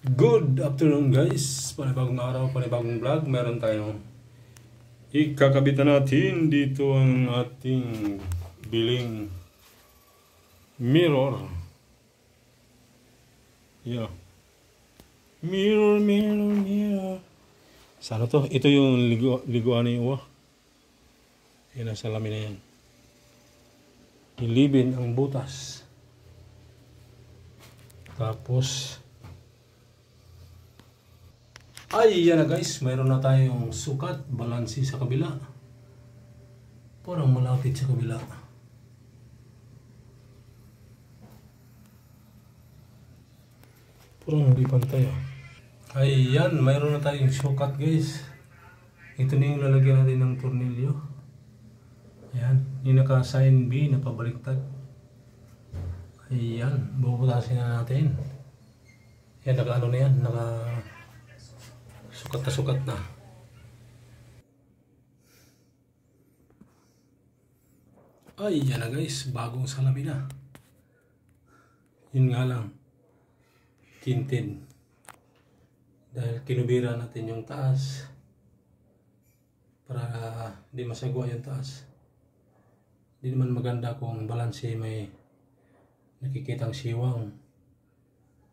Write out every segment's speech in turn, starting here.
Good afternoon guys, panibagong araw, panibagong vlog. Meron tayong ikakabitan natin dito ang ating biling mirror. Yeah. Mirror, mirror, mirror. Sana to? Ito yung liguan ni Uwa. Yan ang salamin na yan. Ilibin ang butas. Tapos ay, yan na guys, mayroon na tayong sukat, balansi sa kabila. Parang malapit sa kabila. Parang hindi pantay ah. Ay, yan, mayroon na tayong sukat guys. Ito na yung lalagyan natin ng tornilyo. Ayan, yung naka-sign B na pabaliktad. Ayan, bubutasin na natin. Yan, naka-ano na yan, sukat na sukat na. Ay, yan na guys, bagong salamin na. Yun nga lang, tinted. Dahil kinubira natin yung taas para di masagwa yung taas. Di naman maganda kung balanse may nakikitang siwang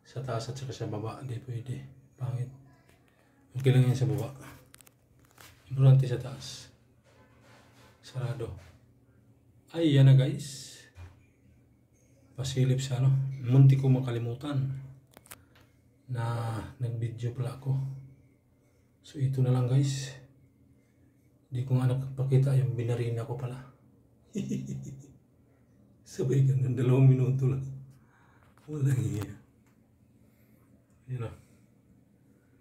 sa taas at saka sa baba. Di pwede, pangit. Okay lang yan sa baba. Importante sa taas. Sarado. Ay, yan na guys. Pasilip sa ano. Munti ko makalimutan na nag-video pala ako. So ito na lang guys. Hindi ko nga nakapakita yung binarina ko pala. Sabay ka ng 2 minuto lang. Walang iya. Yan na.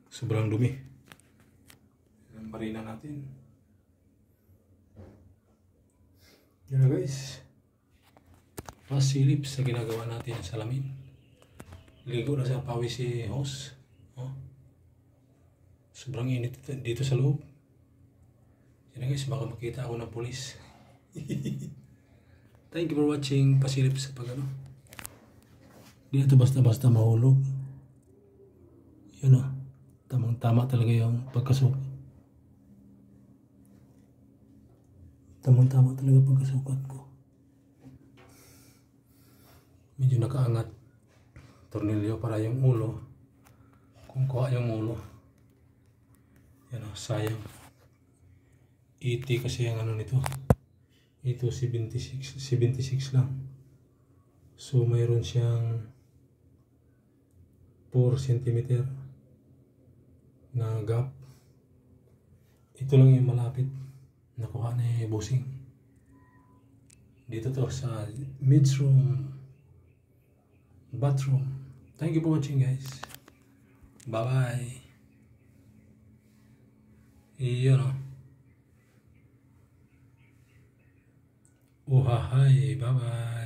Sobrang dumi. Ang barina natin. Yan na guys. Pasilip sa ginagawa natin sa salamin. Ligo na sa pawis si host. Oh. Sobrang init dito sa loob. Yan na guys, baka makita ako ng pulis. Thank you for watching. Pasilip sa pagano. Di ito basta-basta mahulog. Yan o. Tamang-tama talaga yung pagkasukat. Tamang-tama talaga pagkasukat ko. Medyo nakaangat. Tornilyo para yung ulo. Kung kuha yung ulo. Yan o, sayang. 80 kasi yung ano nito. Ito 76 lang. So mayroon siyang 4 cm na gap. Ito lang yung malapit nakuha ni Bossing. Dito to sa midroom bathroom. Thank you for watching guys. Bye bye. Iyon o. Uhahay. Bye bye.